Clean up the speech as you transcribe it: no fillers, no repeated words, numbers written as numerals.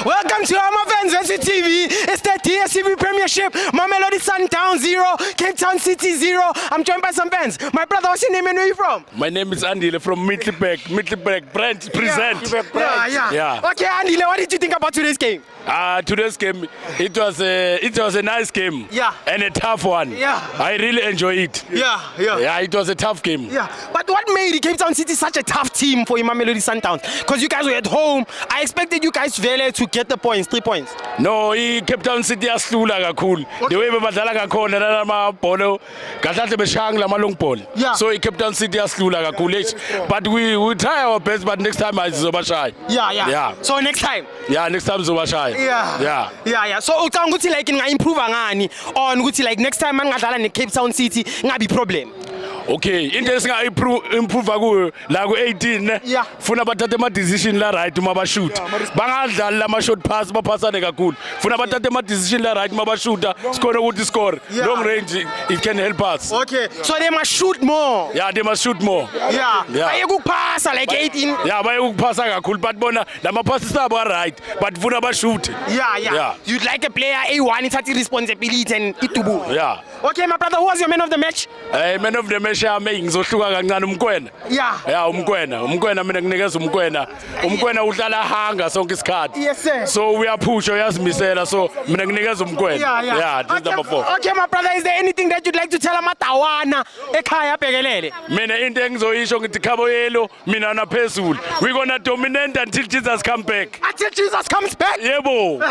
Welcome to our FANS Wethu TV. It's the DSTV Premiership. Mamelodi Sundowns 0, Cape Town City 0. I'm joined by some fans. My brother, what's your name and where are you from? My name is Andile from Middelburg. Brent, present. Yeah. Okay, Andile, what did you think about today's game? Today's game, it was a nice game. Yeah. And a tough one. Yeah. I really enjoy it. Yeah, it was a tough game. Yeah. But what made Cape Town City such a tough team for Mamelodi Sundowns? Because you guys were at home. I expected you guys really to get the points, 3 points. No, Cape Town City aslula kakhulu. The way badlala ngakhona namabhola kahle beshanga lamalong ball. Yeah. So Cape Town City aslula kakhulu. But we try our best, but next time izobashaya. Yeah. So next time? Yeah, next time izobashaya. Yeah. So ucanga ukuthi like inga-improve ngani on ukuthi like next time mangadlala ne-Cape Town City ngabi problem. Okay, into improve kuyo la ku18 Yeah. funa bathathe ama decision la right uma ba shoot. Bangadlali lama short pass baphasane kakhulu. Funa bathathe ama decision la right uma ba shoota score ukuthi score. Yeah. Long range it can help us. Okay. So they must shoot more. Yeah, they must shoot more. Yeah. Baye kuphasa like 18. Yeah, baye kuphasa kakhulu but bona lama passes abo are right but funa ba shoot. Yeah. You'd like a player A1 ithathe responsibility and itubu. Yeah. Okay, my brother, who was your man of the match? Man of the match yami ngizohluka kancane umkwena. Yeah, umkwena mina nginikeza umkwena. Umkwena udlala hanga sonke isikhathi. Yes, sir. So we are push uyazimisela so mina nginikeza umkwena. Yeah, this is number 4. Okay, my brother, is there anything that you'd like to tell amatawana ekhaya abhekelele? Mina into engizoyisho ngithi khabo yelo mina naphezulu. We gonna dominate until Jesus come back. Until Jesus comes back. Yebo.